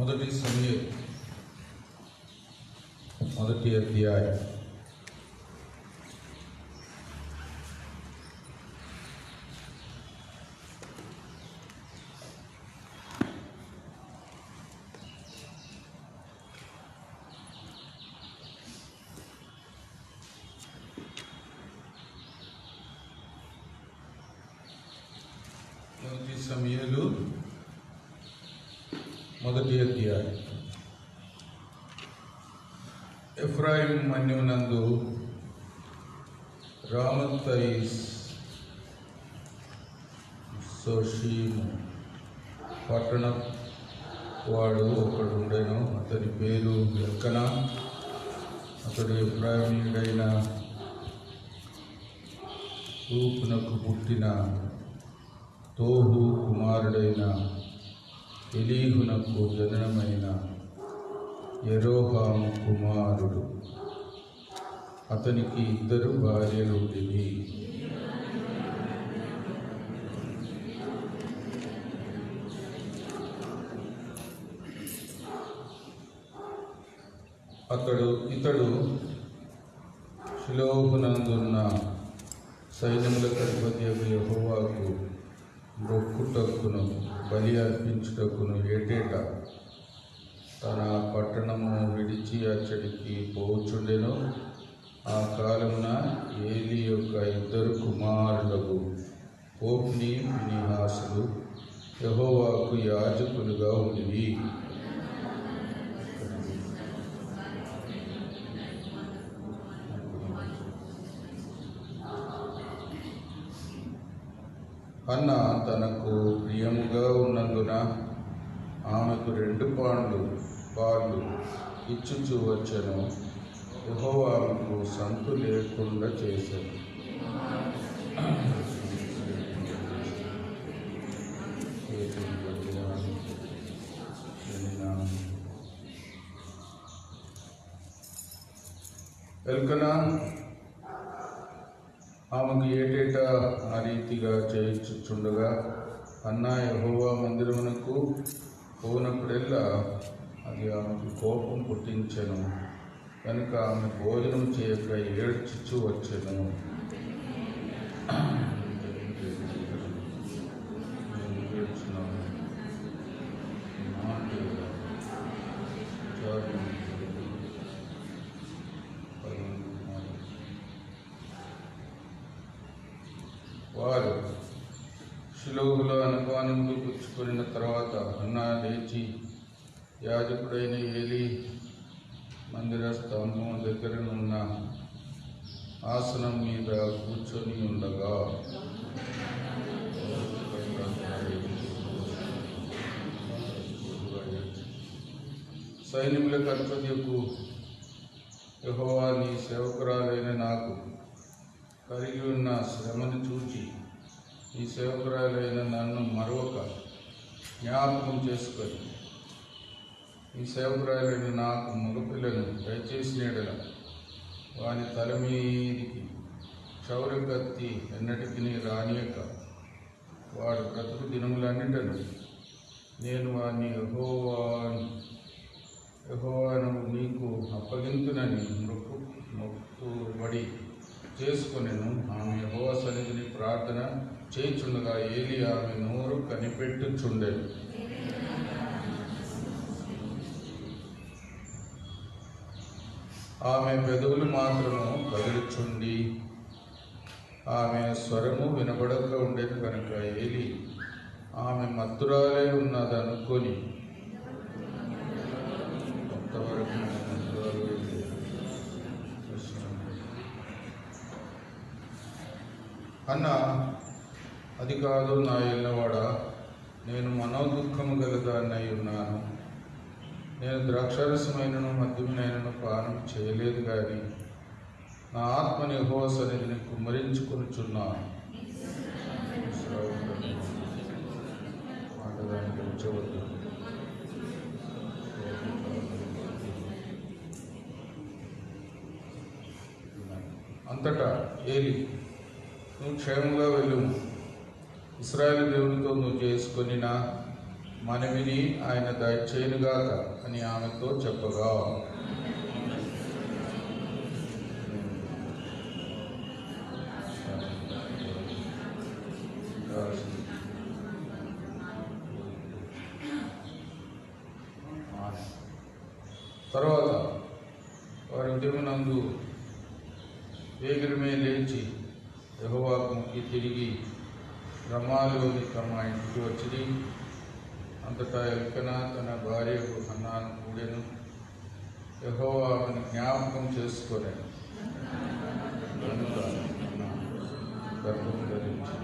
మొదటి సమూయేలు మొదటి అధ్యాయం. మొదటి సమూయేలు మొదటి అధ్యాయం. ఎఫ్రాయిం మన్యమునందు రామతైస్ సోషీము పట్టణ వాడు ఒకడుండెను. అతని పేరు ఎల్కనా. అతడు ఎఫ్రాయిమీయుడైన రూపునకు పుట్టిన తోహు కుమారుడైన ఎలీహునకు జననమైన యెరోహాము కుమారుడు. అతనికి 2 భార్యలు ఉండేవి. ఇతడు షిలోహునందున్న సైన్యములకు అధిపతియగు యెహోవాకు మొక్కుటకును బలి అర్పించుటకును ఏటేటా తన పట్టణము విడిచి అచ్చడికి పోచుండెను. ఆ కాలమున ఏలీ యొక్క 2 కుమారులకు హోఫ్నీ ఫీనెహాసులు యెహోవాకు యాజకులుగా ఉండిరి. హన్నా తనకు ప్రియముగా ఉన్నందున ఆమెకు 2 పాళ్ళు ఇచ్చుచూ వచ్చెను. యెహోవా ఆమెకు సంతు లేకుండా చేశాను. ఎల్కనా ఆమెకు ఏటేటా ఆ రీతిగా చేయించుచుండగా హన్నా యెహోవా మందిరమునకు పోనప్పుడెల్లా అది ఆమెకు కోపం పుట్టించెను. కనుక ఆమె భోజనం చేయక ఏడ్చుచూ వచ్చెను. వారు షిలోహులో అనుపానములు పుచ్చుకొనిన తర్వాత హన్నా లేచి యాజకుడైన ఏలీ మందిర స్తంభం దగ్గరనున్న ఆసనం మీద కూర్చొని ఉండగా సైన్యములకు అధిపతియగు యెహోవా నీ సేవకురాలైన నాకు కలిగి ఉన్న శ్రమను చూచి ఈ సేవకురాలైన నన్ను మరొక జ్ఞాపకం చేసుకొని ఈ సేవకురాలైన నాకు మగపిల్లను దయచేసిన యెడల వాని తల మీదికి క్షౌరకత్తి ఎన్నటికి రానియక వాడు బ్రతుకు దినములన్నిటను నేను వాని యెహోవాను నీకు అప్పగింతునని మొక్కుబడి చేసుకొనెను. ఆమె యెహోవా సన్నిధిని ప్రార్థన చేయుచుండగా ఏలీ ఆమె నోరు కనిపెట్టుచుండెను. ఆమె పెదవులు మాత్రము కదులుచుండి ఆమె స్వరము వినబడక ఉండేది. కనుక ఏలీ ఆమె మత్తురాలై ఉన్నదనుకొని కొంతవరకు అన్నా అది కాదు నా ఎల్లవాడా, నేను మనోదుఃఖము గలదాన్నై ఉన్నాను. నేను ద్రాక్షారసమైనను మద్యమునైనను పానం చేయలేదు కానీ నా ఆత్మని యెహోవా సన్నిధిని కుమ్మరించుకొనుచున్నాను. మాటదానికి ఉంచవద్దు. అంతటా ఏలీ, నువ్వు క్షేమంగా వెళ్ళు, ఇశ్రాయేలు దేవునితో నువ్వు చేసుకొనిన మనవిని ఆయన దయచేయునుగాక అని ఆమెతో చెప్పగా, తర్వాత వారి ఉదయమునందు వేగిరమే లేచి యెహోవాకు మొక్కి తిరిగి రమాలోని తమ ఇంటికి వచ్చి, అంతటా ఎల్కనా తన భార్యకు హన్నాను కూడెను. యెహోవా ఆమెను జ్ఞాపకం చేసుకొనెను కనుక హన్నా గర్భం ధరించి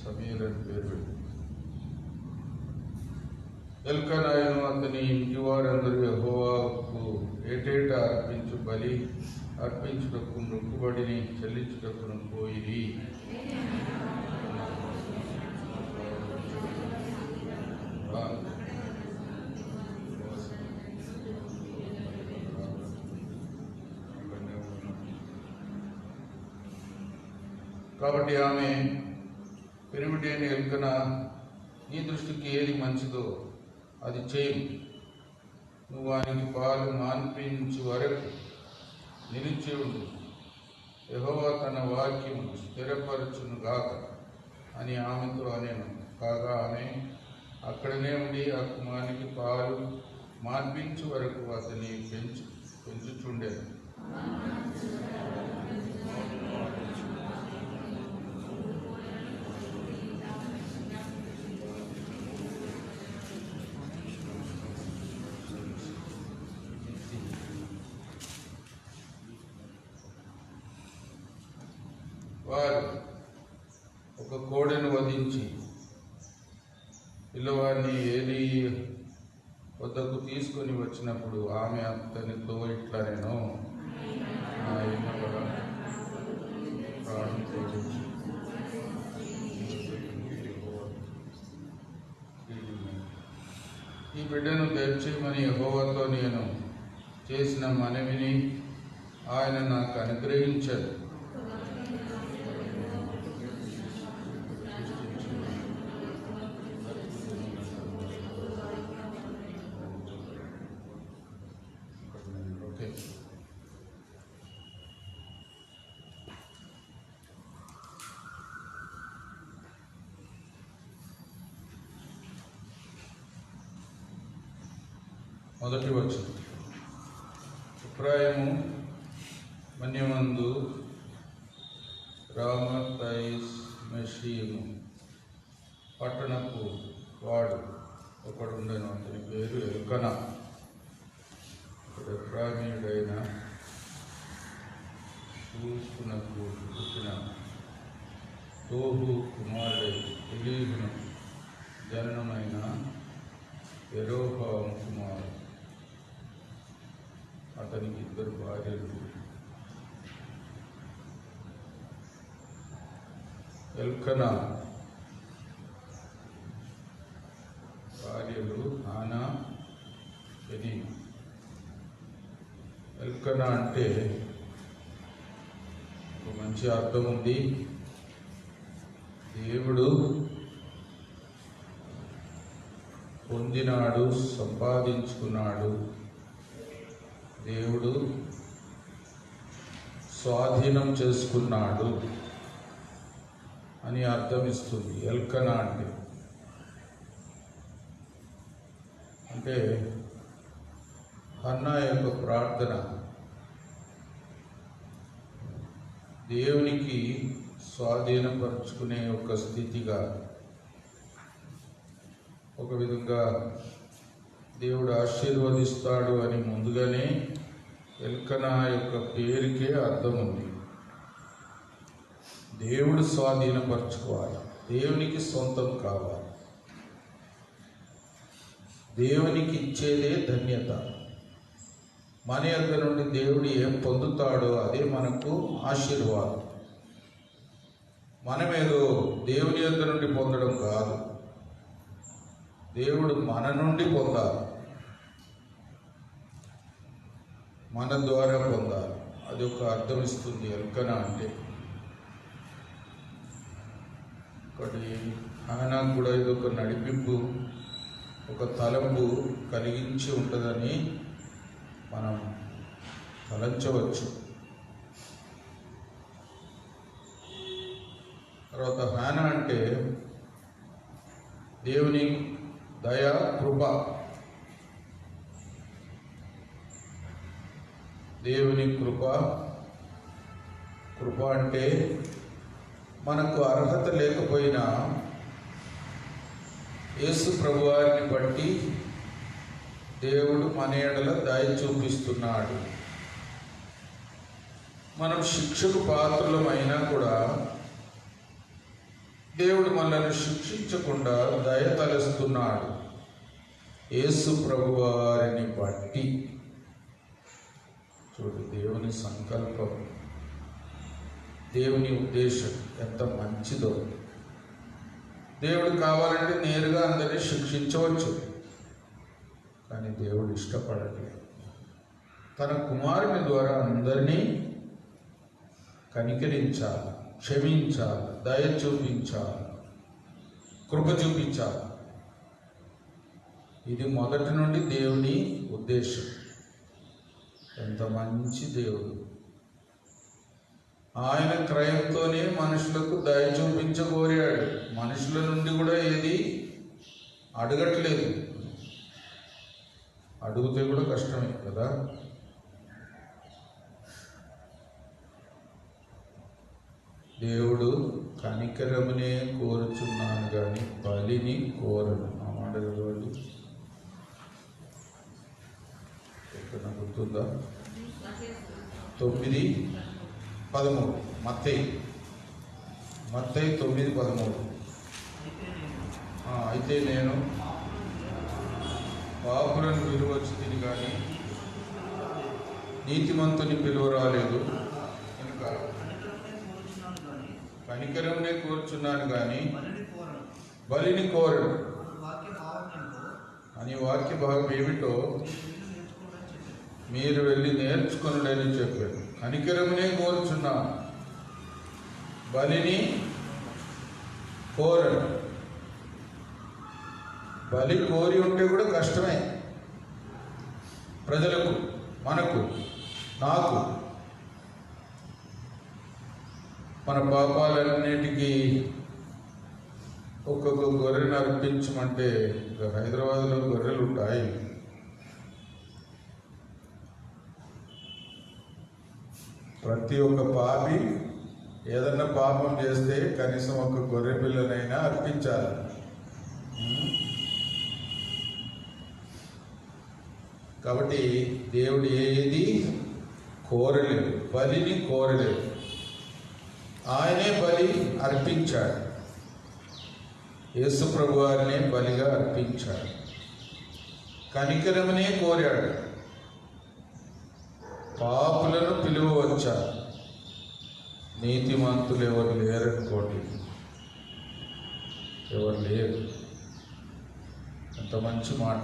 సమీర్ అని పేరు పెట్టి, ఎల్కనాయను అతని ఇంటి వారందరూ యెహోవాకు ఏటేటా అర్పించు బలి అర్పించుటకు మొక్కుబడిని చెల్లించుటకును పోయిరి. కాబట్టి ఆమె పెనిమిటైన ఎల్కనా, నీ దృష్టికి ఏది మంచిదో అది చేయి. నువ్వు ఆయనకి పాలు మాన్పించు వరకు నిలిచి ఉండు. యెహోవా తన వాక్యము స్థిరపరచును గాక అని ఆమెతో అనేను. కాగా ఆమె అక్కడనే ఉండి ఆ కుమారునికి పాలు మాన్పించు వరకు అతని పెంచుచుండేది. వారు ఒక కోడెను వధించి పిల్లవాడిని ఏలీ వద్దకు తీసుకొని వచ్చినప్పుడు ఆమె అతనితో ఇట్లా, నేను నా యెహోవా ప్రాణం తోడించి ఈ బిడ్డను దయచేయమని యెహోవాతో నేను చేసిన మనవిని ఆయన నాకు అనుగ్రహించాడు. మొదటి వచనం, ఎఫ్రాయిము మన్యమందు రామతైష్మెషీము పట్టణపు వాడు ఒకడుండెను. అతని పేరు ఎల్కనా. ఎఫ్రాయిమీయుడైన షూపునకు పుట్టిన తోహు కుమారుడై ఎలీహును జననమైన యెరోహాము కుమారుడు. అతనికి ఇద్దరు భార్యలు. ఎల్కనా భార్యలు హానా, పెనీనా. ఎల్కనా అంటే ఒక మంచి అర్థం ఉంది. దేవుడు పొందినాడు, సంపాదించుకున్నాడు, దేవుడు స్వాధీనం చేసుకున్నాడు అని అర్థం ఇస్తుంది ఎల్కనా అంటే హన్నా యొక్క ప్రార్థన దేవునికి స్వాధీనపరుచుకునే ఒక స్థితిగా, ఒక విధంగా దేవుడు ఆశీర్వదిస్తాడు అని ముందుగానే ఎల్కనా యొక్క పేరుకే అర్థం ఉంది. దేవుడు స్వాధీనపరచుకోవాలి, దేవునికి సొంతం కావాలి, దేవునికి ఇచ్చేదే ధన్యత. మన యొద్ద నుండి దేవుడు ఏం పొందుతాడో అదే మనకు ఆశీర్వాదం. మనమేదో దేవుని యొద్ద నుండి పొందడం కాదు, దేవుడు మన నుండి పొందాలి, మన ద్వారా పొందాలి. అది ఒక అర్థం ఇస్తుంది ఎల్కనా అంటే. ఒకటి హానాకు కూడా ఇది ఒక నడిపింపు, ఒక తలంపు కలిగించి ఉంటుందని మనం తలంచవచ్చు. తర్వాత హానా అంటే దేవుని దయ, కృప. దేవుని కృప అంటే మనకు అర్హత లేకపోయినా యేసు ప్రభువారిని బట్టి దేవుడు మన ఎడల దయ చూపిస్తున్నాడు. మనం శిక్షకు పాత్రలమైనా కూడా దేవుడు మనల్ని శిక్షించకుండా దయ తలస్తున్నాడు యేసు ప్రభువారిని బట్టి. చూడు, దేవుని సంకల్పం, దేవుని ఉద్దేశం ఎంత మంచిదో. దేవుడు కావాలంటే నేరుగా అందరినీ శిక్షించవచ్చు, కానీ దేవుడు ఇష్టపడట్లేదు. తన కుమారుని ద్వారా అందరినీ కనికరించాలి, క్షమించాలి, దయ చూపించాలి, కృప చూపించాలి. ఇది మొదటి నుండి దేవుని ఉద్దేశం. ఎంత మంచి దేవుడు! ఆయన క్రయంతోనే మనుషులకు దయ చూపించగోరాడు. మనుషుల నుండి కూడా ఏది అడగట్లేదు. అడిగితే కూడా కష్టమే కదా. దేవుడు కనికరమునే కోరుచున్నాను కానీ బలిని కోరను. ఆ మాట చదవండి. ఎక్కడ గుర్తుందా? 9:13 మత్తయి 9:13. అయితే నేను పాపులను పిలువచ్చు తిని కానీ నీతిమంతుని పిలువరాలేదు, కనుక కనికరమునే కోరుచున్నాను కానీ బలిని కోరను అని వాక్య భాగం ఏమిటో మీరు వెళ్ళి నేర్చుకొనుడని చెప్పారు. కనికరమునే కోరుచున్నాను, బలిని కోరను. బలి కోరి ఉంటే కూడా కష్టమే ప్రజలకు, మనకు, నాకు. మన పాపాలన్నిటికీ ఒక్కొక్క గొర్రెను అర్పించమంటే హైదరాబాద్లో గొర్రెలు ఉంటాయి. ప్రతి ఒక్క పాపి ఏదన్నా పాపం చేస్తే కనీసం ఒక గొర్రె పిల్లనైనా అర్పించాలి. కాబట్టి దేవుడు ఏది కోరలేదు, బలిని కోరలేదు. ఆయనే బలి అర్పించాడు, యేసు ప్రభువారినే బలిగా అర్పించాడు. కనికరమునే కోరాడు. పాపులను పిలువవచ్చా? నీతిమంతులు ఎవరు లేరనుకోండి, ఎవరు లేరు. ఎంత మంచి మాట!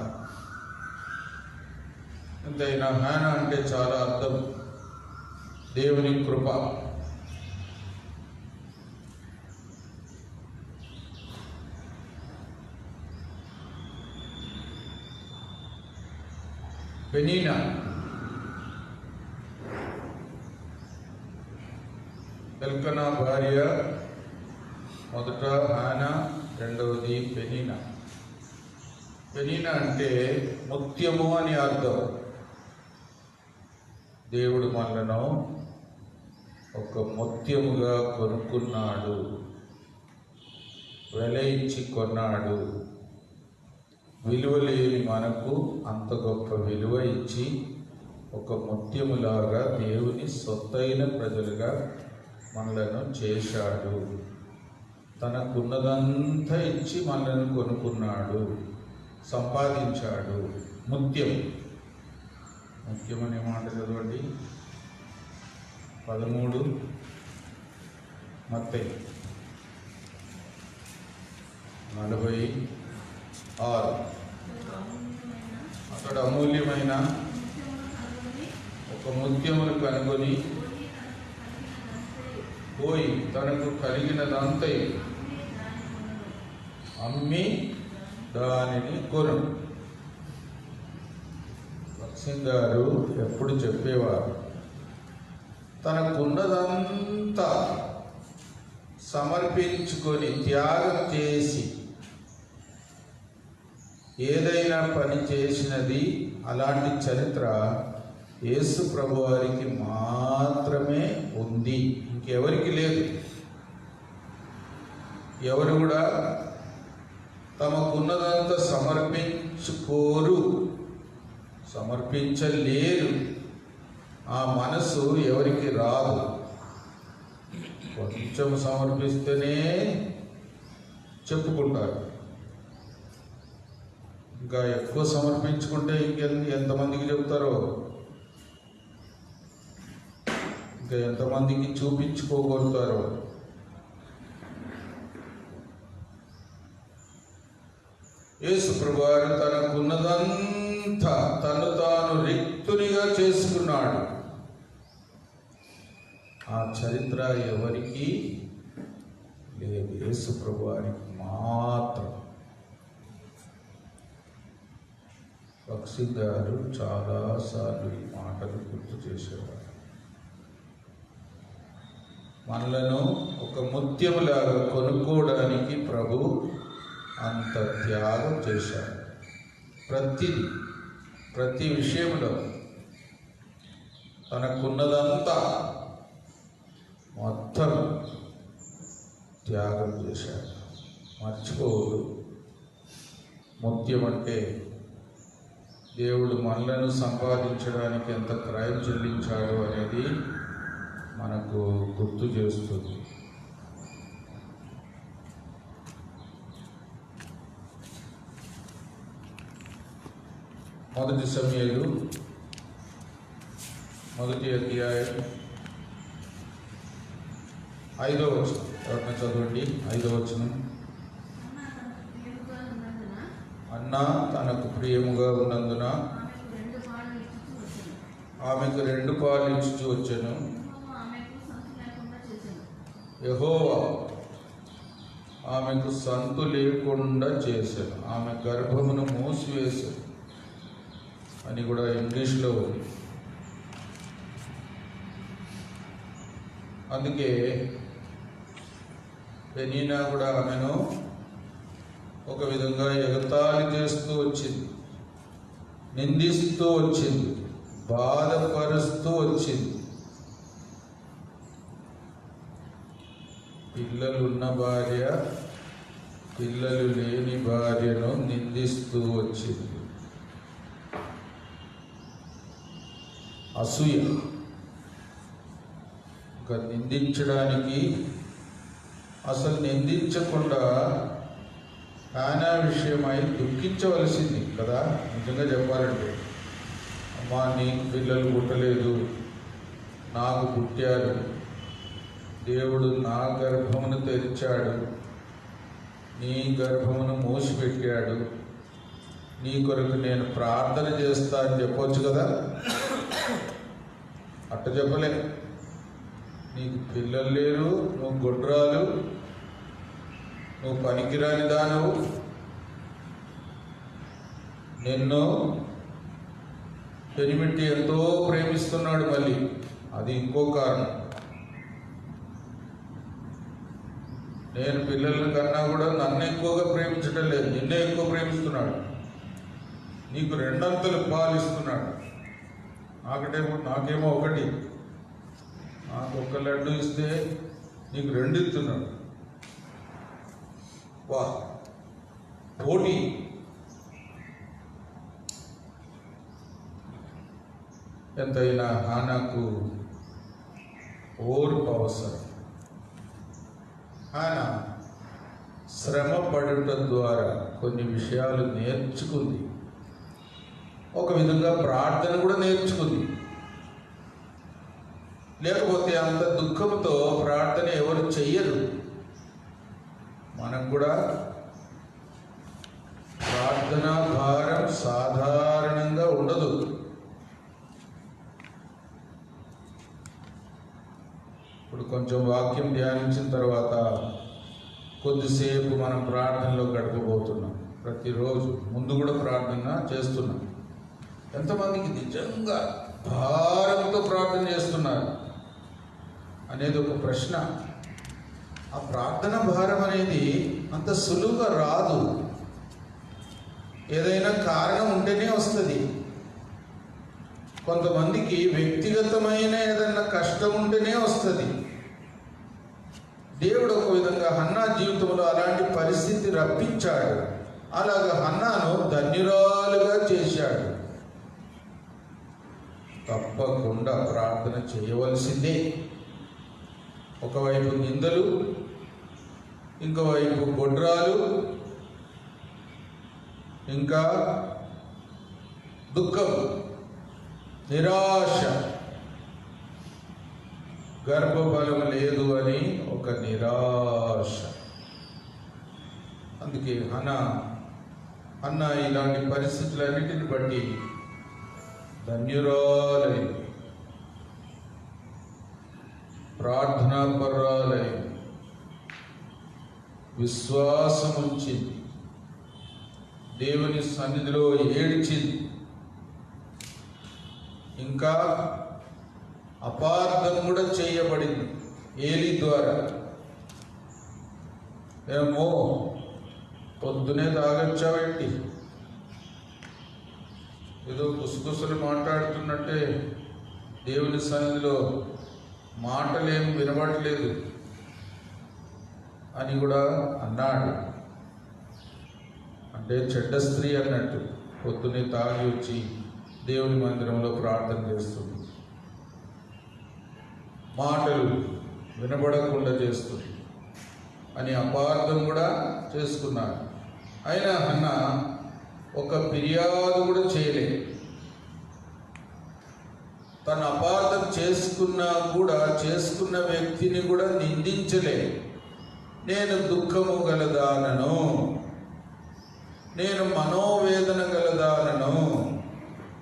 ఎంతైనా హానా అంటే చాలా అర్థం. దేవుని కృప. పెనీనా ఎల్కనా భార్య. మొదట హానా, రెండవది పెనీనా. పెనీనా అంటే ముత్యము అని అర్థం. దేవుడు మనలను ఒక ముత్యముగా కొనుక్కున్నాడు, వెల ఇచ్చి కొన్నాడు. విలువ లేని మనకు అంత గొప్ప విలువ ఇచ్చి ఒక ముత్యములాగా దేవుని సొత్తైన ప్రజలుగా మనలను చేశాడు. తనకున్నదంతా ఇచ్చి మనలను కొనుక్కున్నాడు, సంపాదించాడు. ముత్యం. ముత్యం అనే మాట చదవండి. 13 మత్తయి 46. అక్కడ అమూల్యమైన ఒక ఒక ముత్యమును కనుగొని పోయి తనకు కలిగినదంతయు అమ్మి దానిని కొను. లక్ష్మణ్ గారు ఎప్పుడు చెప్పేవారు, తనకున్నదంతా సమర్పించుకొని త్యాగం చేసి ఏదైనా పని చేసినది అలాంటి చరిత్ర యేసు ప్రభు వారికి మాత్రమే ఉంది, ఇంకెవరికి లేదు. ఎవరు కూడా తమకున్నదంతా సమర్పించలేరు. ఆ మనసు ఎవరికి రాదు. కొంచెం సమర్పిస్తేనే చెప్పుకుంటారు. ఇంకా ఎక్కువ సమర్పించుకుంటే ఎంతమందికి చెప్తారో, ఇంకా ఎంతమందికి చూపించుకోగలుగుతారో. యేసు ప్రభువారు తనకున్నదంతా తను తాను రిక్తునిగా చేసుకున్నాడు. ఆ చరిత్ర ఎవరికి లేదు, యేసు ప్రభువారికి మాత్రం. లక్ష్మణ్ గారు చాలాసార్లు ఈ మాటలు గుర్తు చేసేవారు. మనలను ఒక ముత్యములాగా కొనుక్కోవడానికి ప్రభు అంత త్యాగం చేశాడు. ప్రతి విషయంలో తనకున్నదంతా మొత్తం త్యాగం చేశాడు. మర్చిపోవద్దు, ముత్యం అంటే దేవుడు మనలను సంపాదించడానికి ఎంత క్రయం చెల్లించాడు అనేది మనకు గుర్తు చేస్తుంది. మొదటి సమూయేలు 1వ అధ్యాయం 5వ వచనం ఎవరైనా చదవండి. 5వ వచనం. అన్న తనకు ప్రియముగా ఉన్నందున ఆమెకు 2 పాలు ఇచ్చుచూ వచ్చెను. యెహోవా ఆమెకు సంతు లేకుండా చేశాను, ఆమె గర్భమును మూసివేశాను అని కూడా ఇంగ్లీష్లో ఉంది. అందుకే పెనీనా కూడా ఆమెను ఒక విధంగా ఎగతాళి చేస్తూ వచ్చింది, నిందిస్తూ వచ్చింది, బాధపరుస్తూ వచ్చింది. పిల్లలున్న భార్య పిల్లలు లేని భార్యను నిందిస్తూ వచ్చింది. అసూయ. ఇంకా నిందించడానికి, అసలు నిందించకుండా హానా విషయమై దుఃఖించవలసింది కదా. నిజంగా చెప్పాలంటే, అమ్మా నీకు పిల్లలు పుట్టలేదు, నాకు పుట్టారు, దేవుడు నా గర్భమును తెరిచాడు, నీ గర్భమును మూసిపెట్టాడు, నీ కొరకు నేను ప్రార్థన చేస్తా అని చెప్పొచ్చు కదా. అట్ట చెప్పలే. నీకు పిల్లలు లేరు, నువ్వు గొడ్రాలు, నువ్వు పనికిరాని దానవు, నిన్ను పెనిమిట్టి ఎంతో ప్రేమిస్తున్నాడు. మళ్ళీ అది ఇంకో కారణం. నేను పిల్లల కన్నా కూడా నన్ను ఎక్కువగా ప్రేమించడం లేదు, నిన్నే ఎక్కువ ప్రేమిస్తున్నాడు. నీకు 2 అంతలు పాలు ఇస్తున్నాడు, నాకేమో 1. నాకు 1 లడ్డు ఇస్తే నీకు 2 ఇస్తున్నాడు. వా పోటీ. ఎంతైనా హానాకు ఓర్పు అవసరం. హానా శ్రమ పడుట ద్వారా కొన్ని విషయాలు నేర్చుకుంది, ఒక విధంగా ప్రార్థన కూడా నేర్చుకుంది. లేకపోతే అంత దుఃఖంతో ప్రార్థన ఎవరు చెయ్యరు. మనకు కూడా ప్రార్థనా భారం సాధారణంగా ఉండదు. ఇప్పుడు కొంచెం వాక్యం ధ్యానించిన తర్వాత కొద్దిసేపు మనం ప్రార్థనలో గడపబోతున్నాం. ప్రతిరోజు ముందు కూడా ప్రార్థన చేస్తున్నాం. ఎంతమందికి నిజంగా భారంతో ప్రార్థన చేస్తున్నారు అనేది ఒక ప్రశ్న. ఆ ప్రార్థన భారం అనేది అంత సులువుగా రాదు. ఏదైనా కారణం ఉంటేనే వస్తుంది. కొంతమందికి వ్యక్తిగతమైన ఏదైనా కష్టం ఉంటేనే వస్తుంది. దేవుడు ఒక విధంగా హన్నా జీవితంలో అలాంటి పరిస్థితి రప్పించాడు. అలాగా హన్నాను ధన్యురాలుగా చేశాడు. తప్పకుండా ప్రార్థన చేయవలసిందే. ఒకవైపు నిందలు, ఇంకోవైపు గొడ్రాలు, ఇంకా దుఃఖం, నిరాశ, గర్భఫలం లేదు అని ఒక నిరాశ. అందుకే అన్న ఇలాంటి పరిస్థితులన్నిటిని బట్టి ధన్యురాలై, ప్రార్థనాపరురాలై, విశ్వాసం ఉంచింది, దేవుని సన్నిధిలో ఏడ్చింది. ఇంకా అపార్థం కూడా చేయబడింది ఏలి ద్వారా. ఏమో పొద్దునే తాగొచ్చావేంటి, ఏదో గుసగుసలు మాట్లాడుతున్నట్టే దేవుని సన్నిధిలో మాటలేం వినబడలేదు అని కూడా అన్నాడు. అంటే చెడ్డ స్త్రీ అన్నట్టు పొద్దునే తాగి వచ్చి దేవుని మందిరంలో ప్రార్థన చేస్తుంది, మాటలు వినబడకుండా చేస్తుంది అని అపార్థం కూడా చేసుకున్నాడు. అయినా హన్నా ఒక ఫిర్యాదు కూడా చేయలేదు. తను అపార్థం చేసుకున్నా కూడా చేసుకున్న వ్యక్తిని కూడా నిందించలే. నేను దుఃఖము గలదానను, నేను మనోవేదన గలదానను,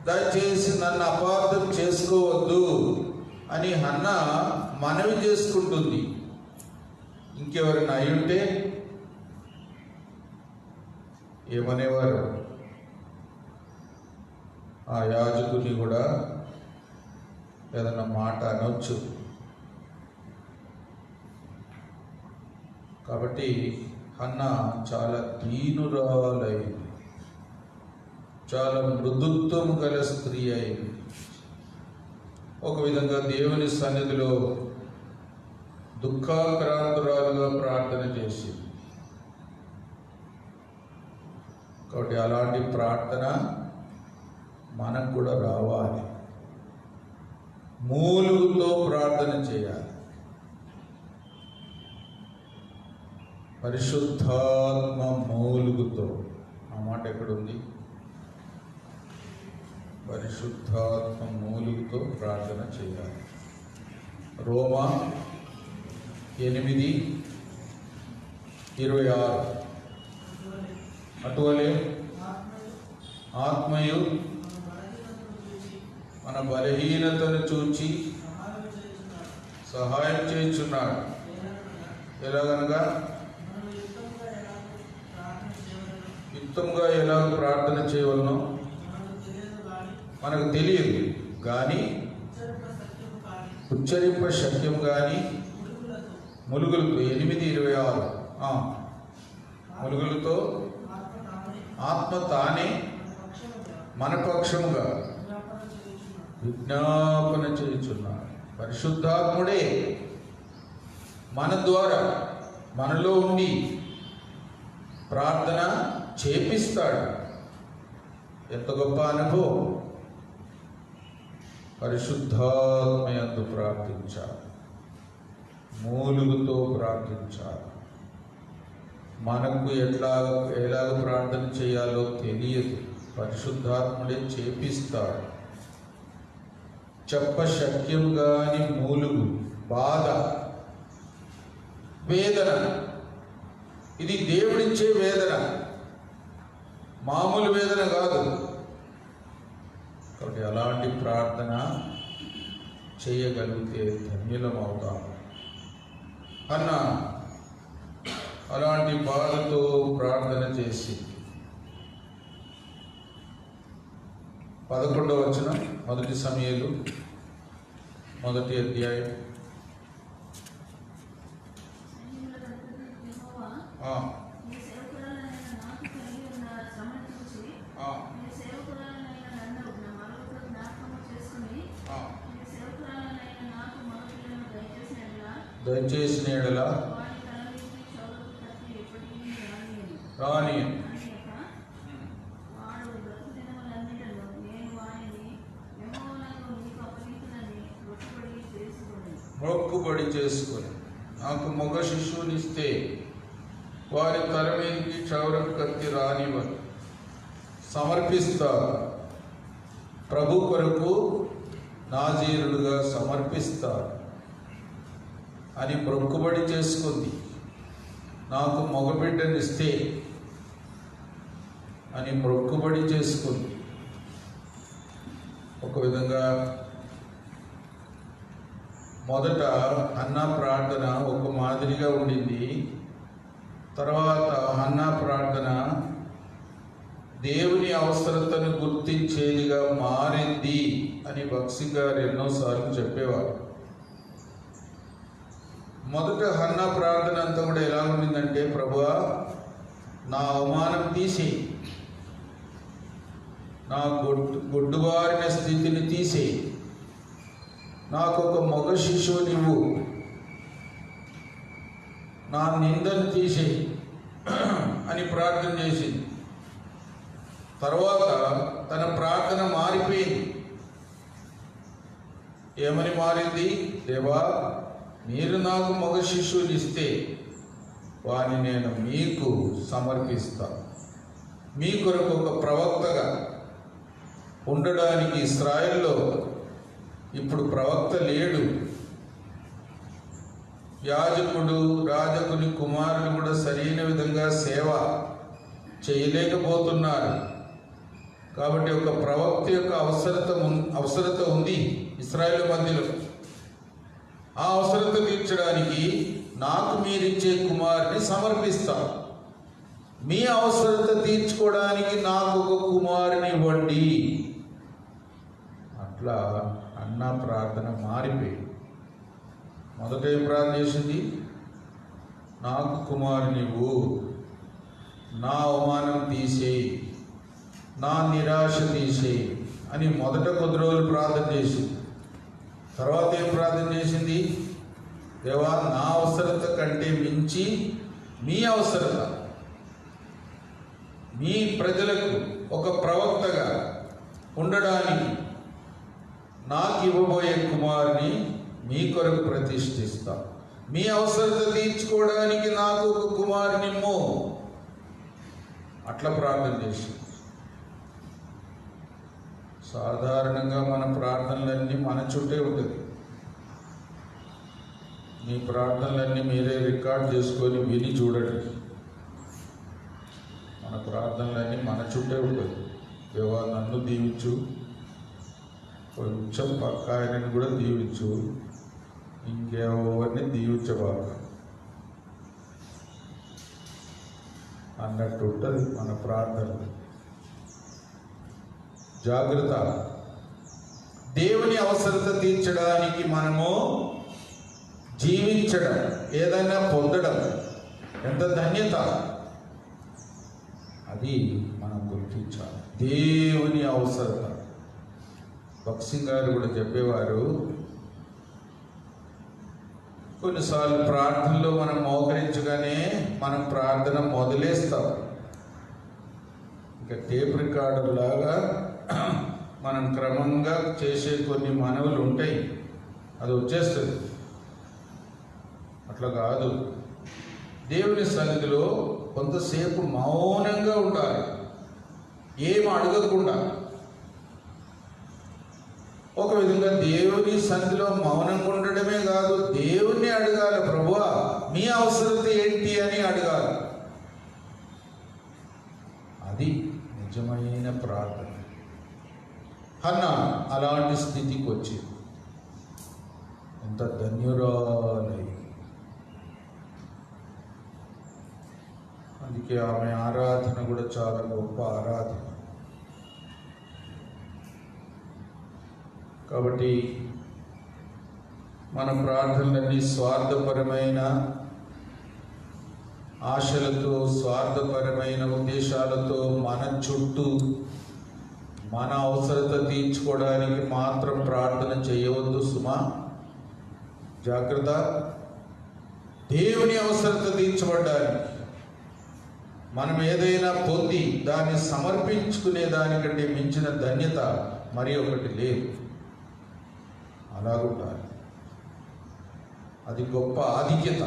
దయచేసి నన్ను అపార్థం చేసుకోవద్దు అని హన్నా మనవి చేసుకుంటుంది. ఇంకెవరైనా అయ్యుంటే ఏమనేవారు? ఆ యాజకుని కూడా ఏదన్నా మాట అనొచ్చు. కాబట్టి హన్నా చాలా దీనురాలైంది, చాలా మృదుత్వం గల స్త్రీ అయింది. ఒక విధంగా దేవుని సన్నిధిలో దుఃఖాక్రాంతురాలుగా ప్రార్థన చేసింది. కాబట్టి అలాంటి ప్రార్థన మనకు కూడా రావాలి. మూలుగుతో ప్రార్థన చేయాలి. పరిశుద్ధాత్మ మూలుగుతో, ఆ మాట ఎక్కడుంది? పరిశుద్ధాత్మ మూలుగుతో ప్రార్థన చేయాలి. రోమా 8:26 అటువలే ఆత్మయు మన బలహీనతను చూచి సహాయం చేయుచున్నాడు. ఎలాగనగా యుక్తంగా ఎలా ప్రార్థన చేయవలనో మనకు తెలియదు, కానీ ఉచ్చరింప శక్యం కానీ ములుగులతో 8:26 ములుగులతో ఆత్మ తానే మన పక్షముగా విజ్ఞాపన చేయుచున్నాడు. పరిశుద్ధాత్ముడే మన ద్వారా మనలో ఉండి ప్రార్థన చేపిస్తాడు. ఎంత గొప్ప అనుభవం! పరిశుద్ధాత్మయందు ప్రార్థించాలి, మూలుగుతో ప్రార్థించాలి. మనకు ఎలాగ ప్రార్థన చేయాలో తెలియదు, పరిశుద్ధాత్ముడే చేపిస్తాడు. చెప్ప శక్యం కాని మూలుగు, బాధ, వేదన, ఇది దేవుడిచ్చే వేదన, మామూలు వేదన కాదు. కాబట్టి అలాంటి ప్రార్థన చేయగలిగితే ధన్యులం అవుతాము. అన్న అలాంటి బాధతో ప్రార్థన చేసి 11వ వచనం, 1 సమూయేలు 1వ అధ్యాయం. దయచేసిన ఎడల రాని మొక్కుబడి చేసుకొని నాకు మగ శిశువునిస్తే వారి తల మీదకి క్షౌరం కత్తి రానివ్వరు, సమర్పిస్తారు, ప్రభు కొరకు నాజీరులుగా సమర్పిస్తారు అని మొక్కుబడి చేసుకుంది. నాకు మగబిడ్డనిస్తే అని మొక్కుబడి చేసుకుంది. ఒక విధంగా మొదట హన్నా ప్రార్థన ఒక మాదిరిగా ఉండింది. తర్వాత హన్నా ప్రార్థన దేవుని అవసరతను గుర్తించేదిగా మారింది అని భక్సి గారు ఎన్నోసార్లు చెప్పేవారు. మొదట హన్నా ప్రార్థన అంతా కూడా ఎలా ఉండిందంటే, ప్రభువా నా అవమానం తీసి, నా గొడ్డుబారిన స్థితిని తీసి, నాకు ఒక మగ శిశువునివ్వు, నా నిందను తీసి అని ప్రార్థన చేసింది. తర్వాత తన ప్రార్థన మారిపోయింది. ఏమని మారింది? దేవా, మీరు నాకు మగ శిశువుని ఇస్తే వారిని నేను మీకు సమర్పిస్తాను. మీ కొరకు ఒక ప్రవక్తగా ఉండడానికి ఇశ్రాయేలులో ఇప్పుడు ప్రవక్త లేడు. యాజకుడు, రాజకుని కుమారులు కూడా సరైన విధంగా సేవ చేయలేకపోతున్నారు. కాబట్టి ఒక ప్రవక్త యొక్క అవసరత ఉంది ఇశ్రాయేలు మధ్యలో. ఆ అవసరత తీర్చడానికి నాకు మీరిచ్చే కుమారుని సమర్పిస్తాను. మీ అవసరత తీర్చుకోవడానికి నాకు ఒక కుమారుని ఇవ్వండి. అట్లా అన్న ప్రార్థన మారిపోయింది. మొదట ఏం ప్రార్థన చేసింది? నాకు కుమారునివ్వు, నా అవమానం తీసేయి, నా నిరాశ తీసేయి అని మొదట కొద్ది రోజులు ప్రార్థన చేసింది. తర్వాత ఏం ప్రార్థన చేసింది? దేవా, నా అవసరత కంటే మించి మీ అవసరత, మీ ప్రజలకు ఒక ప్రవక్తగా ఉండడానికి నాకు ఇవ్వబోయే కుమారుని మీ కొరకు ప్రతిష్ఠిస్తా. మీ అవసరత తీర్చుకోవడానికి నాకు ఒక కుమారునిమ్ము. అట్లా ప్రార్థన చేసి, సాధారణంగా మన ప్రార్థనలన్నీ మన చుట్టే ఉంటుంది. మీ ప్రార్థనలన్నీ మీరే రికార్డ్ చేసుకొని విని చూడండి. మన ప్రార్థనలన్నీ మన చుట్టే ఉంటుంది. దేవా, నన్ను దీవించు, కొంచెం పక్క ఆయనని కూడా దీవించు, ఇంకెవరిని దీవించబాక అన్నట్టు ఉంటుంది మన ప్రార్థన. జాగ్రత్త. దేవుని అవసరత తీర్చడానికి మనము జీవించడం, ఏదైనా పొందడం ఎంత ధన్యత, అది మనం గుర్తించాలి. దేవుని అవసరత. భక్సి గారు కూడా చెప్పేవారు, కొన్నిసార్లు ప్రార్థనలో మనం మోకరించగానే మనం ప్రార్థన మొదలేస్తాం. ఇక టేప్ రికార్డర్ లాగా మనం క్రమంగా చేసే కొన్ని మనవులు ఉంటాయి, అది వచ్చేస్తుంది. అట్లా కాదు. దేవుని సన్నిధిలో కొంతసేపు మౌనంగా ఉండాలి, ఏం అడగకుండా. ఒక విధంగా దేవుని సన్నిధిలో మౌనంగా ఉండడమే కాదు, దేవుణ్ణి అడగాలి. ప్రభువా, మీ అవసరత ఏంటి అని అడగాలి. అది నిజమైన ప్రార్థన. హన్నా అలాంటి స్థితికి వచ్చింది. ఎంత ధన్యురాలై. అందుకే ఆమె ఆరాధన కూడా చాలా గొప్ప ఆరాధన. కాబట్టి మన ప్రార్థనలన్నీ స్వార్థపరమైన ఆశలతో, స్వార్థపరమైన ఉద్దేశాలతో, మన చుట్టూ మన అవసరత తీర్చుకోవడానికి మాత్రం ప్రార్థన చేయవద్దు సుమా. జాగ్రత్త. దేవుని అవసరత తీర్చబడ్డానికి మనం ఏదైనా పొంది దాన్ని సమర్పించుకునే దానికంటే మించిన ధన్యత మరి ఒకటి లేదు. అలాగుండాలి. అది గొప్ప ఆధిక్యత.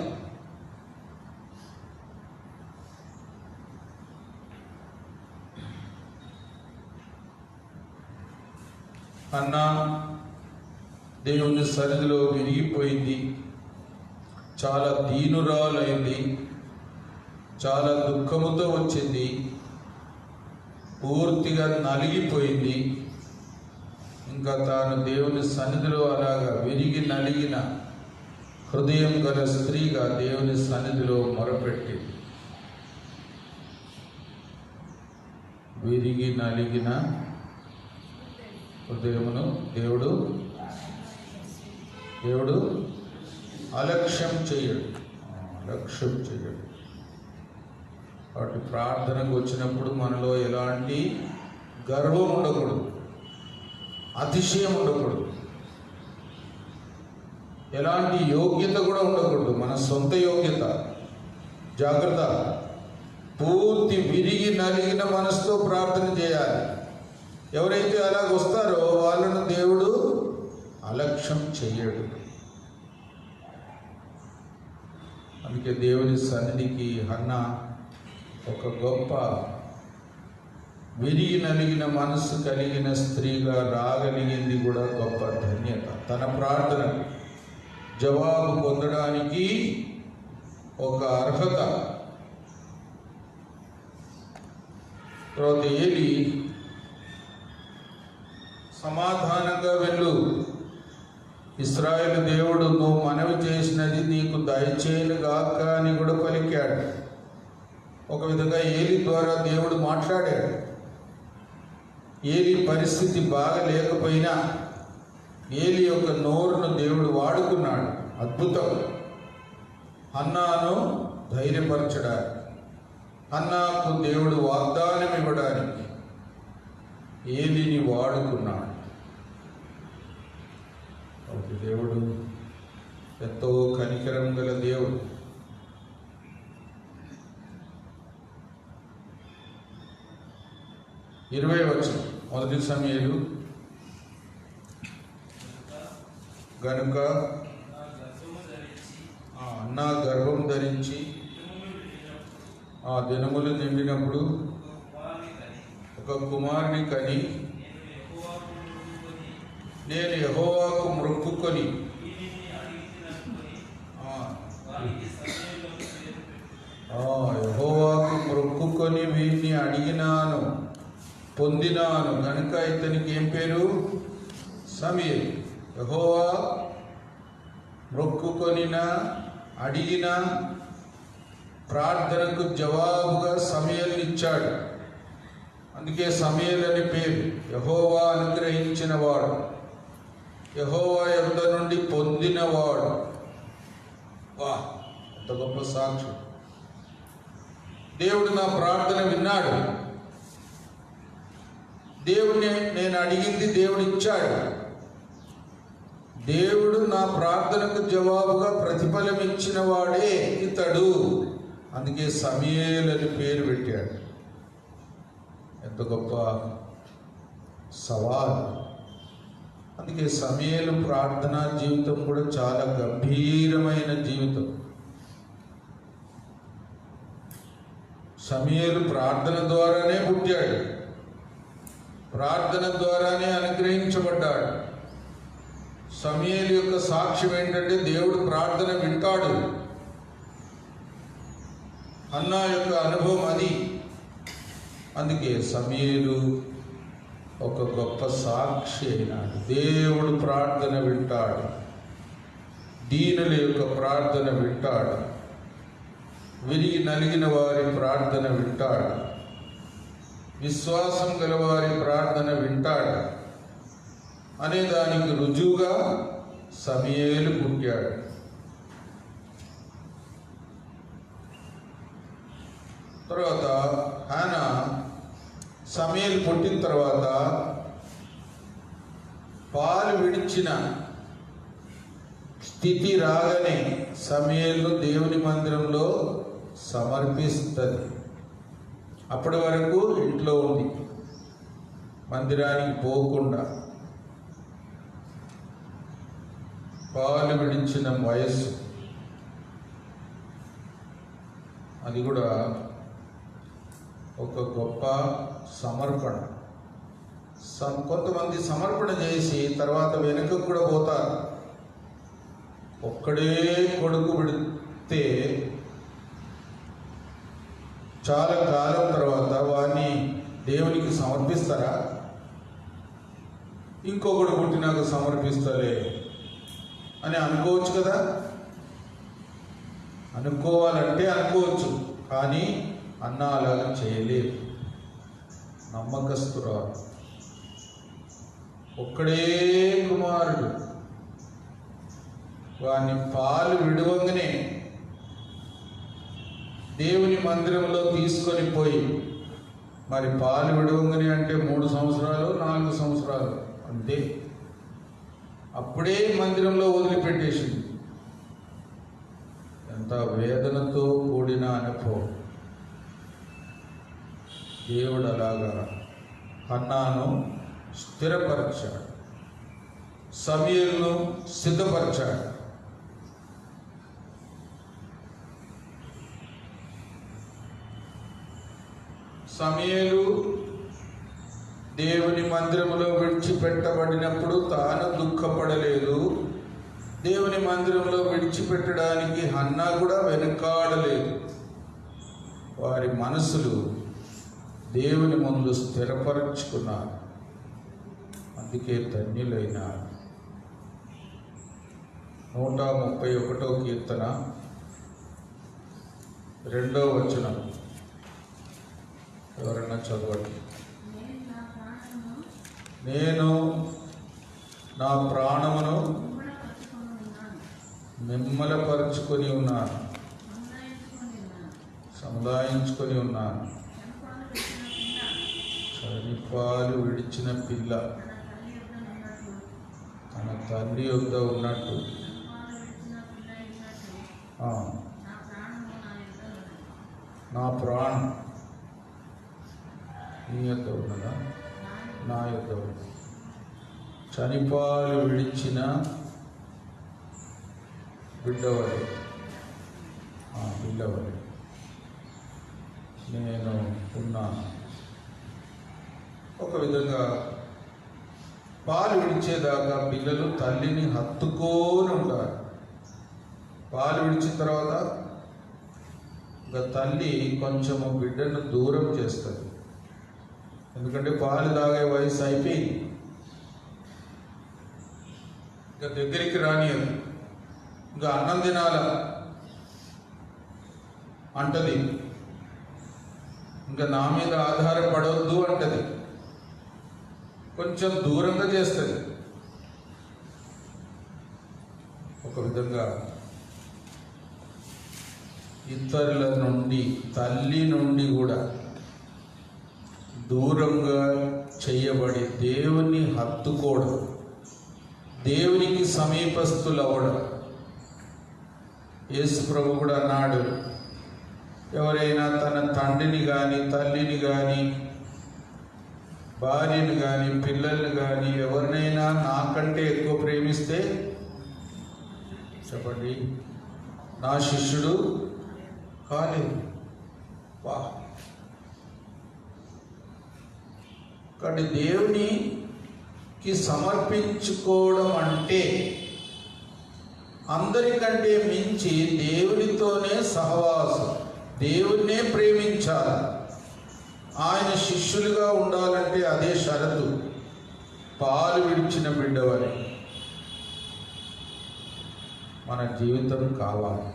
అన్నా దేవుని సన్నిధిలో విరిగిపోయింది, చాలా దీనురాలైంది, చాలా దుఃఖముతో వచ్చింది, పూర్తిగా నలిగిపోయింది. ఇంకా తాను దేవుని సన్నిధిలో అలాగా విరిగి నలిగిన హృదయం గల స్త్రీగా దేవుని సన్నిధిలో మొరపెట్టింది. విరిగి నలిగిన హృదయమును దేవుడు అలక్ష్యం చేయడు. కాబట్టి ప్రార్థనకు వచ్చినప్పుడు మనలో ఎలాంటి గర్వం ఉండకూడదు, అతిశయం ఉండకూడదు, ఎలాంటి యోగ్యత కూడా ఉండకూడదు, మన సొంత యోగ్యత. జాగ్రత్త. పూర్తి విరిగి నలిగిన మనసుతో ప్రార్థన చేయాలి. ఎవరైతే అలాగ వస్తారో వాళ్ళను దేవుడు అలక్ష్యం చేయడు. అందుకే దేవుని సన్నిధికి హన్నా ఒక గొప్ప విరిగి నలిగిన మనస్సు కలిగిన స్త్రీగా రాగలిగింది కూడా గొప్ప ధన్యత. తన ప్రార్థన జవాబు పొందడానికి ఒక అర్హత. తర్వాత ఏలి సమాధానంగా వెళ్ళు, ఇశ్రాయేలు దేవుడు నువ్వు మనవి చేసినది నీకు దయచేయనుగాక అని కూడా పలికాడు. ఒక విధంగా ఏలి ద్వారా దేవుడు మాట్లాడాడు. ఏలి పరిస్థితి బాగా లేకపోయినా ఏలి యొక్క నోరును దేవుడు వాడుకున్నాడు. అద్భుతం. హన్నాను ధైర్యపరచడానికి, హన్నాకు దేవుడు వాగ్దానం ఇవ్వడానికి ఏలిని వాడుకున్నాడు. కాబట్టి దేవుడు ఎంతో కనికరం గల దేవుడు. ఇరవై వచనం, మొదటి సమూయేలు. గనుక అన్నా గర్భం ధరించి ఆ దినములు నిండినప్పుడు ఒక కుమారుని కని నేను యెహోవాకు మొక్కుకొని యెహోవాకు మొక్కుకొని వీరిని అడిగినాను, పొందినాను. కనుక ఇతనికి ఏం పేరు? సమూయేలు. యెహోవా మొక్కుకొనిన, అడిగిన ప్రార్థనకు జవాబుగా సమూయేలుని ఇచ్చాడు. అందుకే సమూయేలు అని పేరు. యెహోవా అనుగ్రహించిన వాడు, యెహోవా యొద్ద నుండి పొందినవాడు. వా, ఎంత గొప్ప సాక్షి. దేవుడు నా ప్రార్థన విన్నాడు. దేవుడిని నేను అడిగింది దేవుడు ఇచ్చాడు. దేవుడు నా ప్రార్థనకు జవాబుగా ప్రతిఫలం ఇచ్చిన వాడే ఇతడు. అందుకే సమూయేలు అని పేరు పెట్టాడు. ఎంత గొప్ప సవాల్. అందుకే సమూయేలు ప్రార్థనా జీవితం కూడా చాలా గంభీరమైన జీవితం. సమూయేలు ప్రార్థన ద్వారానే పుట్టాడు, ప్రార్థన ద్వారానే అనుగ్రహించబడ్డాడు. సమూయేలు యొక్క సాక్ష్యం ఏంటంటే దేవుడు ప్రార్థన వింటాడు. హన్నా యొక్క అనుభవం అది. అందుకే సమూయేలు ఒక గొప్ప సాక్షి అయినాడు. దేవుడు ప్రార్థన వింటాడు, దీనుల యొక్క ప్రార్థన వింటాడు. విరిగి నలిగిన వారి ప్రార్థన వింటాడు, విశ్వాసం గల వారి ప్రార్థన వింటాడు అనే దానికి రుజువుగా సమూయేలు పుట్టాడు. తర్వాత ఆయన సమూయేలు పుట్టిన తర్వాత పాలు విడిచిన స్థితి రాగానే సమూయేలు దేవుని మందిరంలో సమర్పిస్తుంది. అప్పటి వరకు ఇంట్లో ఉంది, మందిరానికి పోకుండా. పాలు విడిచిన వయస్సు అది కూడా ఒక గొప్ప సమర్పణ. కొంతమంది సమర్పణ చేసి తర్వాత వెనుకకు కూడా పోతారు. ఒక్కడే కొడుకు విడితే చాలా కాలం తర్వాత వాడిని దేవునికి సమర్పిస్తారా? ఇంకొకడు పుట్టినాక సమర్పిస్తలే అని అనుకోవచ్చు కదా. అనుకోవాలంటే అనుకోవచ్చు, కానీ అన్న అలాగా చేయలేదు. నమ్మకస్తురాలు, ఒక్కడే కుమారుడు, వాని పాలు విడువంగానే దేవుని మందిరంలో తీసుకొని పోయి, మరి పాలు విడవంగానే అంటే 3 సంవత్సరాలు 4 సంవత్సరాలు అంతే, అప్పుడే మందిరంలో వదిలిపెట్టేసింది. ఎంత వేదనతో కూడిన అనుభవం. దేవుడు అలాగా హన్నాను స్థిరపరిచాడు, సమూయేలును సిద్ధపరిచాడు. సమూయేలు దేవుని మందిరంలో విడిచిపెట్టబడినప్పుడు తాను దుఃఖపడలేదు. దేవుని మందిరంలో విడిచిపెట్టడానికి హన్నా కూడా వెనుకాడలేదు. వారి మనసులు దేవుని ముందు స్థిరపరచుకున్నారు. అందుకే ధన్యులైనారు. 131వ కీర్తన 2వ వచనం ఎవరన్నా చదవండి. నేను నా ప్రాణమును నిమ్మలపరుచుకొని ఉన్నాను, సముదాయించుకొని ఉన్నాను. చనిపాలు విడిచిన పిల్ల తన తల్లి యొద్ద ఉన్నట్టు నా ప్రాణం నీ యొద్ద ఉన్నదా? నా యొద్ద ఉన్నది. చనిపాలు విడిచిన బిడ్డవలే నేను ఉన్నాను. ఒక విధంగా పాలు విడిచేదాకా పిల్లలు తల్లిని హత్తుకొని ఉంటారు. పాలు విడిచిన తర్వాత ఇంకా తల్లి కొంచెము బిడ్డను దూరం చేస్తుంది. ఎందుకంటే పాలు తాగే వయసు అయిపోయింది, ఇంకా దగ్గరికి రానియదు. ఇంకా అన్నం తినాల అంటది, ఇంకా నా మీద ఆధారపడవద్దు అంటది, కొంచెం దూరంగా చేస్తుంది. ఒక విధంగా ఇతరుల నుండి, తల్లి నుండి కూడా దూరంగా చేయబడి దేవుని హత్తుకోవడం, దేవునికి సమీపస్తులవ్వడం. యేసు ప్రభు కూడా అన్నాడు, ఎవరైనా తన తండ్రిని కానీ తల్లిని కానీ భార్యను కానీ పిల్లల్ని కానీ ఎవరినైనా నాకంటే ఎక్కువ ప్రేమిస్తే చెప్పండి నా శిష్యుడు కాలేదు. వా కాబట్టి దేవునికి సమర్పించుకోవడం అంటే అందరికంటే మించి దేవునితోనే సహవాసం, దేవుణ్ణే ప్రేమించాలి. ఆయన శిష్యులుగా ఉండాలంటే అదే షరతు, పాలు విడిచిన బిడ్డవని మన జీవితం కావాలి.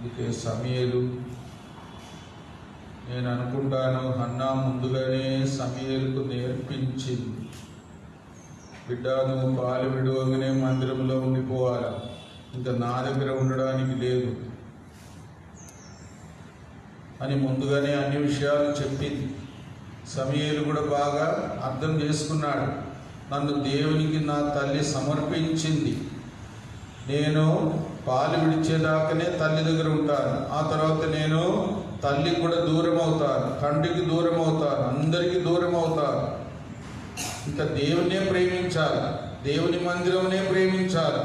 అందుకే సమూయేలు, నేను అనుకుంటాను హన్నా ముందుగానే సమూయేలుకు నేర్పించింది, బిడ్డ నువ్వు పాలు విడవగానే మందిరంలో ఉండిపోవాలా, ఇంకా నా దగ్గర ఉండడానికి లేదు అని ముందుగానే అన్ని విషయాలు చెప్పింది. సమూయేలు కూడా బాగా అర్థం చేసుకున్నాడు, నన్ను దేవునికి నా తల్లి సమర్పించింది, నేను పాలు విడిచేదాకానే తల్లి దగ్గర ఉంటాను, ఆ తర్వాత నేను తల్లికి కూడా దూరం అవుతాను, తండ్రికి దూరం అవుతాను, అందరికీ దూరం అవుతాను. ఇంకా దేవునే ప్రేమించాలి, దేవుని మందిరంనే ప్రేమించాలి,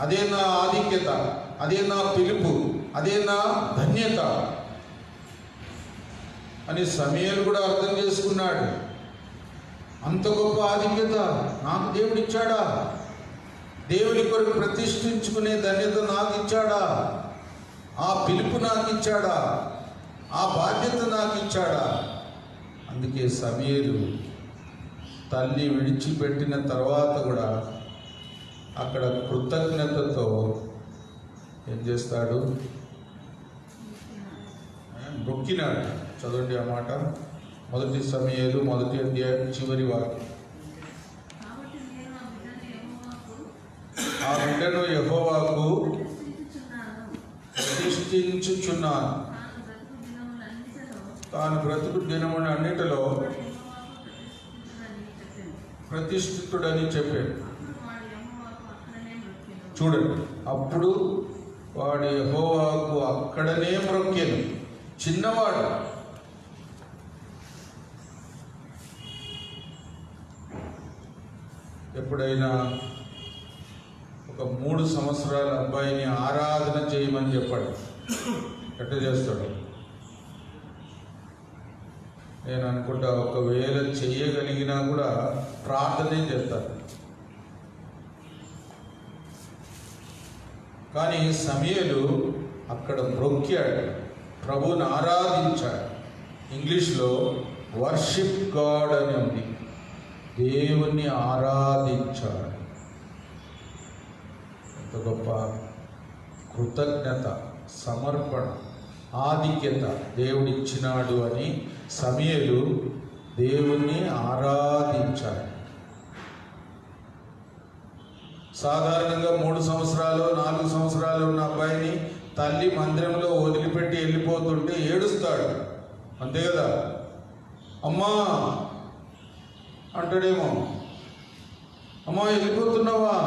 అదే నా ఆధిక్యత, అదే నా పిలుపు, అదే నా ధన్యత అని సమూయేలు కూడా అర్థం చేసుకున్నాడు. అంత గొప్ప ఆధిక్యత నాకు దేవుడు ఇచ్చాడా, దేవుని కొరకు ప్రతిష్ఠించుకునే ధన్యత నాకు ఇచ్చాడా, ఆ పిలుపు నాకు ఇచ్చాడా, ఆ బాధ్యత నాకు ఇచ్చాడా. అందుకే సమూయేలు తల్లి విడిచిపెట్టిన తర్వాత కూడా అక్కడ కృతజ్ఞతతో ఏం చేస్తాడు, మొక్కినాడు. చదవండి ఆ మాట, 1 సమూయేలు 1వ అధ్యాయం చివరి వాక్యం. ఆ బిడ్డను యెహోవాకు ప్రతిష్ఠించుచున్నాను, తాను బ్రతుకు దినములు అన్నిటిలో ప్రతిష్ఠితుడని చెప్పాడు. చూడండి, అప్పుడు వాడు యెహోవాకు అక్కడనే మ్రొక్కెను. చిన్నవాడు, ఎప్పుడైనా ఒక 3 సంవత్సరాల అబ్బాయిని ఆరాధన చేయమని చెప్పాడు, ఎట్ట చేస్తాడు? నేను అనుకుంటా ఒకవేళ చెయ్యగలిగినా కూడా ప్రార్థనే చేస్తాడు. కానీ సమూయేలు అక్కడ మ్రొక్కాడు, ప్రభువుని ఆరాధించాడు. ఇంగ్లీష్లో వర్షిప్ గాడ్ అని ఉంది, దేవుణ్ణి ఆరాధించాడు. ఎంత గొప్ప కృతజ్ఞత, సమర్పణ, ఆధిక్యత దేవుడిచ్చినాడు అని సమూయేలు దేవుణ్ణి ఆరాధించాడు. సాధారణంగా 3 సంవత్సరాలు 4 సంవత్సరాలు ఉన్న అబ్బాయిని తల్లి మందిరంలో వదిలిపెట్టి వెళ్ళిపోతుంటే ఏడుస్తాడు, అంతే కదా. అమ్మా అంటాడేమో, అమ్మా వెళ్ళిపోతున్నావా,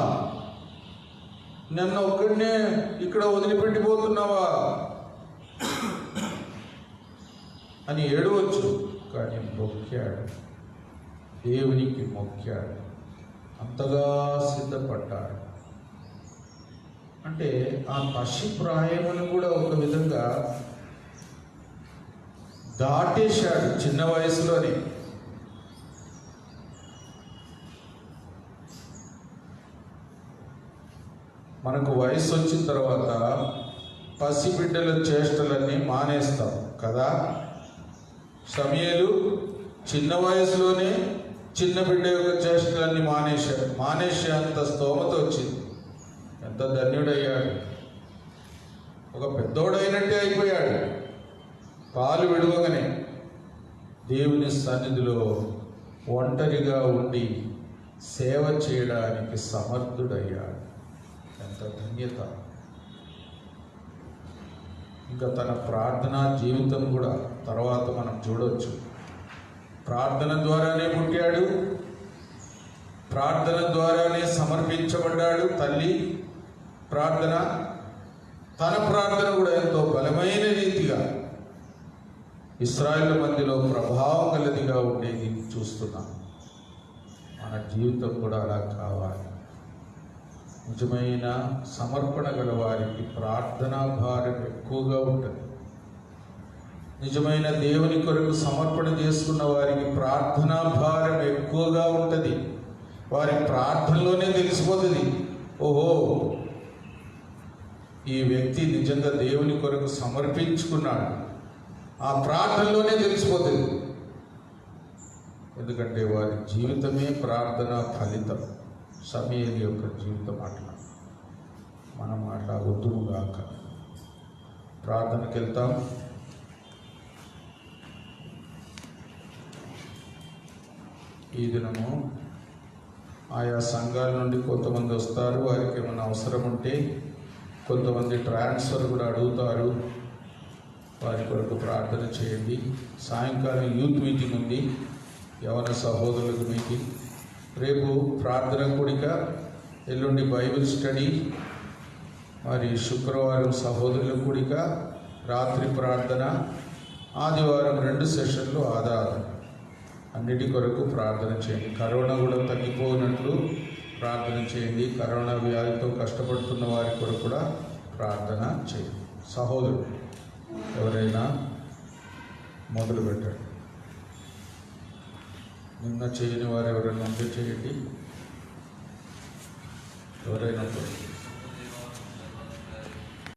నన్ను ఒక్కడినే ఇక్కడ వదిలిపెట్టిపోతున్నావా అని ఏడవచ్చు. కానీ మొక్కాడు, దేవునికి మొక్కాడు, అంతగా సిద్ధపడ్డాడు. అంటే ఆ పశుప్రాయమును కూడా ఒక విధంగా దాటేశాడు చిన్న వయసులోనే. మనకు వయసు వచ్చిన తర్వాత పసిబిడ్డల చేష్టలన్నీ మానేస్తాం కదా. సమూయేలు చిన్న వయసులోనే చిన్న బిడ్డ యొక్క చేష్టలన్నీ మానేసే అంత స్తోమత వచ్చింది. ఎంత ధన్యుడయ్యాడు, ఒక పెద్దోడైనట్టే అయిపోయాడు. పాలు విడవగానే దేవుని సన్నిధిలో ఒంటరిగా ఉండి సేవ చేయడానికి సమర్థుడయ్యాడు. ఎంత ధన్యత. ఇంకా తన ప్రార్థనా జీవితం కూడా తర్వాత మనం చూడవచ్చు. ప్రార్థన ద్వారానే పుట్టాడు, ప్రార్థన ద్వారానే సమర్పించబడ్డాడు. తల్లి ప్రార్థన, తన ప్రార్థన కూడా ఎంతో బలమైన రీతిగా ఇశ్రాయేలు మధ్యలో ప్రభావం గలదిగా ఉండేది చూస్తున్నాం. మన జీవితం కూడా అలా కావాలి. నిజమైన సమర్పణ గల వారికి ప్రార్థనా భారం ఎక్కువగా ఉంటుంది. నిజమైన దేవుని కొరకు సమర్పణ చేసుకున్న వారికి ప్రార్థనా భారం ఎక్కువగా ఉంటుంది. వారి ప్రార్థనలోనే తెలిసిపోతుంది, ఓహో ఈ వ్యక్తి నిజంగా దేవుని కొరకు సమర్పించుకున్నాడు. ఆ ప్రార్థనలోనే తెలిసిపోతుంది. ఎందుకంటే వారి జీవితమే ప్రార్థన ఫలితం. సమూయేలు యొక్క జీవితం అట్లా, మనం అట్లా వద్దుముగాక. ప్రార్థనకి వెళ్తాం. ఈ దినము ఆయా సంఘాల నుండి కొంతమంది వస్తారు, వారికి ఏమైనా అవసరం ఉంటే కొంతమంది ట్రాన్స్ఫర్ కూడా అడుగుతారు. వారి కొరకు ప్రార్థన చేయండి. సాయంకాలం యూత్ మీటింగ్ ఉంది, యవన సహోదరులకు మీటింగ్. రేపు ప్రార్థన కూడిక, ఎల్లుండి బైబిల్ స్టడీ, మరి శుక్రవారం సహోదరుల కూడిక, రాత్రి ప్రార్థన, ఆదివారం 2 సెషన్లు ఆధారం. అన్నిటి కొరకు ప్రార్థన చేయండి. కరోనా కూడా తగ్గిపోయినట్లు ప్రార్థన చేయండి. కరోనా వ్యాధితో కష్టపడుతున్న వారి కొరకు కూడా ప్రార్థన చేయండి. సహోదరుడు ఎవరైనా మొదలు పెట్టండి. నిన్న చేయని వారు ఎవరైనా ఉంటే చేయండి. ఎవరైనా